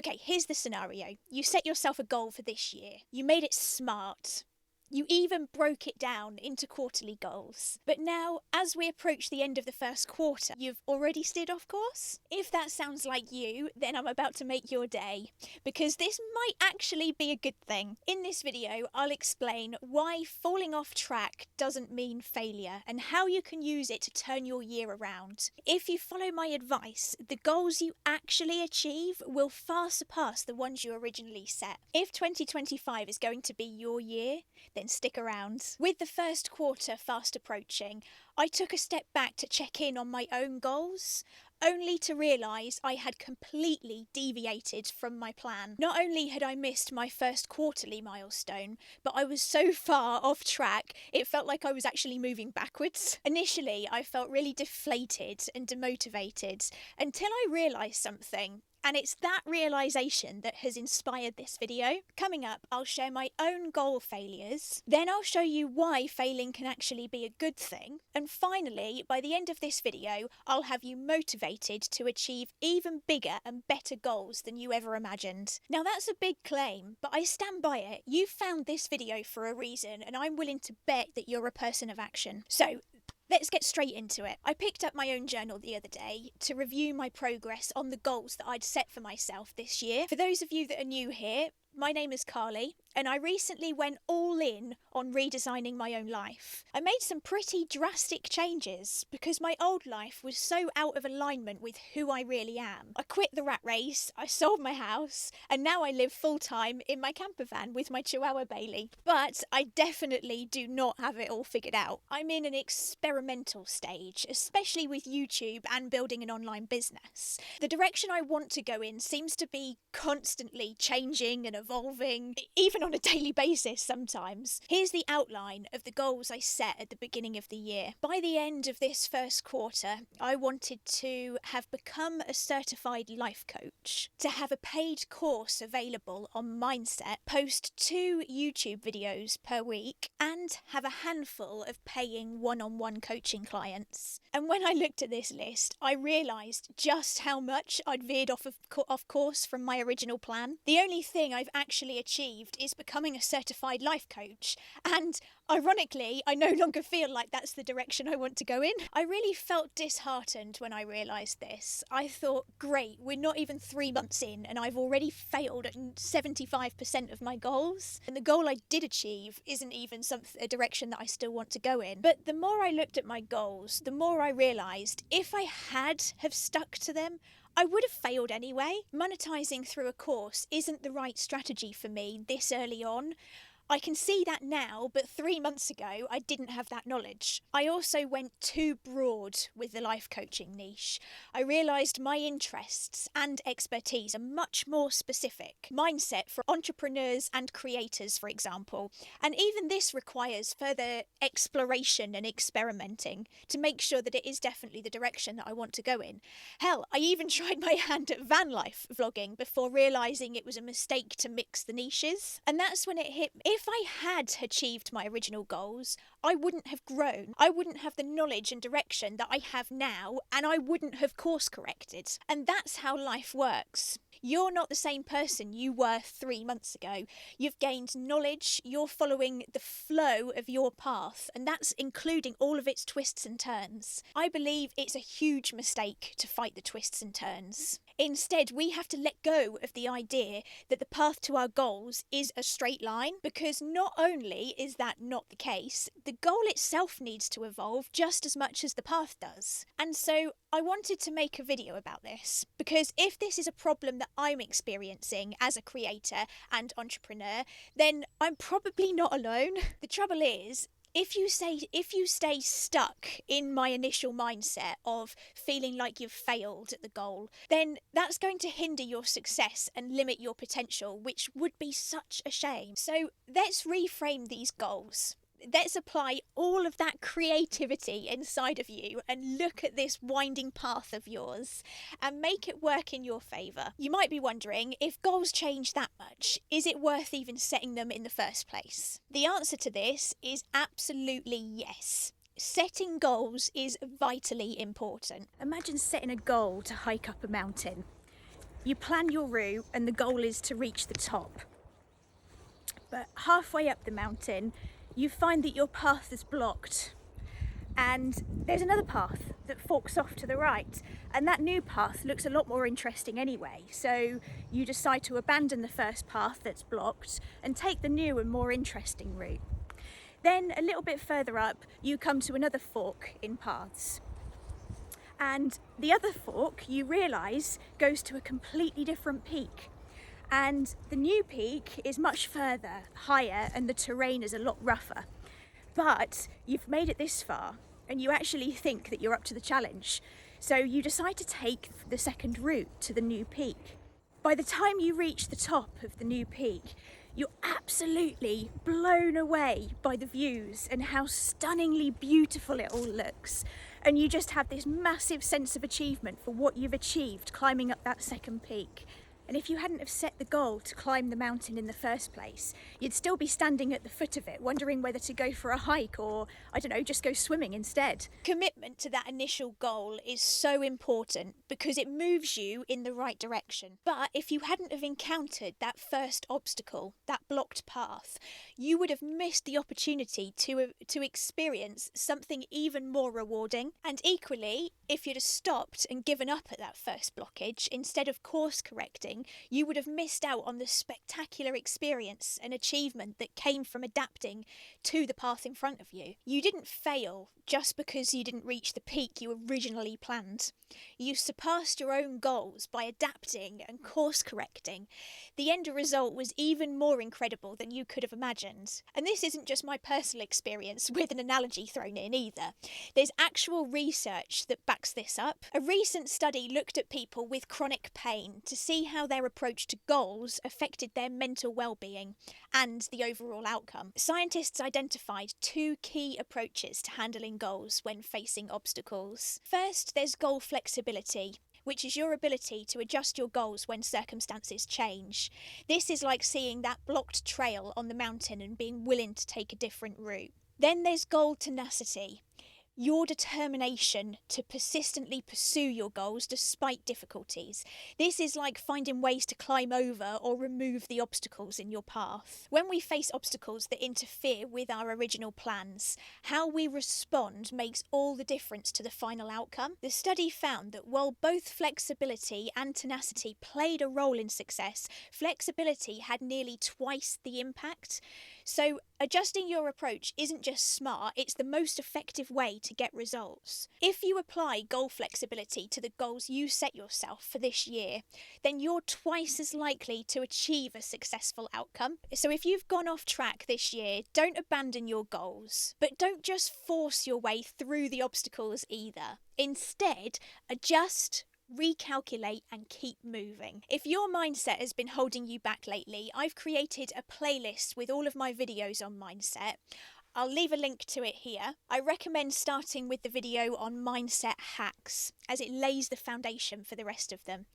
Okay, here's the scenario. You set yourself a goal for this year. You made it smart. You even broke it down into quarterly goals. But now, as we approach the end of the first quarter, you've already steered off course? If that sounds like you, then I'm about to make your day, because this might actually be a good thing. In this video, I'll explain why falling off track doesn't mean failure and how you can use it to turn your year around. If you follow my advice, the goals you actually achieve will far surpass the ones you originally set. If 2025 is going to be your year, then stick around. With the first quarter fast approaching, I took a step back to check in on my own goals, only to realise I had completely deviated from my plan. Not only had I missed my first quarterly milestone, but I was so far off track, it felt like I was actually moving backwards. Initially, I felt really deflated and demotivated until I realised something. And it's that realisation that has inspired this video. Coming up, I'll share my own goal failures. Then I'll show you why failing can actually be a good thing. And finally, by the end of this video, I'll have you motivated to achieve even bigger and better goals than you ever imagined. Now that's a big claim, but I stand by it. You found this video for a reason, and I'm willing to bet that you're a person of action. So, let's get straight into it. I picked up my own journal the other day to review my progress on the goals that I'd set for myself this year. For those of you that are new here, my name is Carly, and I recently went all in on redesigning my own life. I made some pretty drastic changes because my old life was so out of alignment with who I really am. I quit the rat race, I sold my house, and now I live full-time in my camper van with my Chihuahua Bailey. But I definitely do not have it all figured out. I'm in an experimental stage, especially with YouTube and building an online business. The direction I want to go in seems to be constantly changing and evolving, even on a daily basis sometimes. Here's the outline of the goals I set at the beginning of the year. By the end of this first quarter, I wanted to have become a certified life coach, to have a paid course available on mindset, post 2 YouTube videos per week, and have a handful of paying one-on-one coaching clients. And when I looked at this list, I realised just how much I'd veered off course from my original plan. The only thing I've actually achieved is becoming a certified life coach, and ironically, I no longer feel like that's the direction I want to go in. I really felt disheartened when I realised this. I thought, great, we're not even 3 months in and I've already failed at 75% of my goals, and the goal I did achieve isn't even a direction that I still want to go in. But the more I looked at my goals, the more I realised if I had have stuck to them, I would have failed anyway. Monetising through a course isn't the right strategy for me this early on. I can see that now, but 3 months ago, I didn't have that knowledge. I also went too broad with the life coaching niche. I realised my interests and expertise are much more specific. Mindset for entrepreneurs and creators, for example. And even this requires further exploration and experimenting to make sure that it is definitely the direction that I want to go in. Hell, I even tried my hand at van life vlogging before realising it was a mistake to mix the niches. And that's when it hit me. If I had achieved my original goals, I wouldn't have grown. I wouldn't have the knowledge and direction that I have now, and I wouldn't have course corrected. And that's how life works. You're not the same person you were 3 months ago. You've gained knowledge, you're following the flow of your path, and that's including all of its twists and turns. I believe it's a huge mistake to fight the twists and turns. Instead, we have to let go of the idea that the path to our goals is a straight line, because not only is that not the case, the goal itself needs to evolve just as much as the path does. And so I wanted to make a video about this, because if this is a problem that I'm experiencing as a creator and entrepreneur, then I'm probably not alone. The trouble is, if you stay stuck in my initial mindset of feeling like you've failed at the goal, then that's going to hinder your success and limit your potential, which would be such a shame. So let's reframe these goals. Let's apply all of that creativity inside of you and look at this winding path of yours and make it work in your favour. You might be wondering, if goals change that much, is it worth even setting them in the first place? The answer to this is absolutely yes. Setting goals is vitally important. Imagine setting a goal to hike up a mountain. You plan your route and the goal is to reach the top. But halfway up the mountain, you find that your path is blocked. And there's another path that forks off to the right, and that new path looks a lot more interesting anyway. So you decide to abandon the first path that's blocked and take the new and more interesting route. Then a little bit further up, you come to another fork in paths. And the other fork, you realise, goes to a completely different peak. And the new peak is much further, higher, and the terrain is a lot rougher. But you've made it this far and you actually think that you're up to the challenge. So you decide to take the second route to the new peak. By the time you reach the top of the new peak, you're absolutely blown away by the views and how stunningly beautiful it all looks. And you just have this massive sense of achievement for what you've achieved climbing up that second peak. And if you hadn't have set the goal to climb the mountain in the first place, you'd still be standing at the foot of it, wondering whether to go for a hike or, I don't know, just go swimming instead. Commitment to that initial goal is so important because it moves you in the right direction. But if you hadn't have encountered that first obstacle, that blocked path, you would have missed the opportunity to experience something even more rewarding. And equally, if you'd have stopped and given up at that first blockage, instead of course correcting, you would have missed out on the spectacular experience and achievement that came from adapting to the path in front of you. You didn't fail just because you didn't reach the peak you originally planned. You surpassed your own goals by adapting and course correcting. The end result was even more incredible than you could have imagined. And this isn't just my personal experience with an analogy thrown in either. There's actual research that backs this up. A recent study looked at people with chronic pain to see how their approach to goals affected their mental well-being and the overall outcome. Scientists identified two key approaches to handling goals when facing obstacles. First, there's goal flexibility, which is your ability to adjust your goals when circumstances change. This is like seeing that blocked trail on the mountain and being willing to take a different route. Then there's goal tenacity, your determination to persistently pursue your goals despite difficulties. This is like finding ways to climb over or remove the obstacles in your path. When we face obstacles that interfere with our original plans, how we respond makes all the difference to the final outcome. The study found that while both flexibility and tenacity played a role in success, flexibility had nearly twice the impact. So adjusting your approach isn't just smart, it's the most effective way to get results. If you apply goal flexibility to the goals you set yourself for this year, then you're twice as likely to achieve a successful outcome. So if you've gone off track this year, don't abandon your goals, but don't just force your way through the obstacles either. Instead, adjust, recalculate and keep moving. If your mindset has been holding you back lately, I've created a playlist with all of my videos on mindset. I'll leave a link to it here. I recommend starting with the video on mindset hacks as it lays the foundation for the rest of them.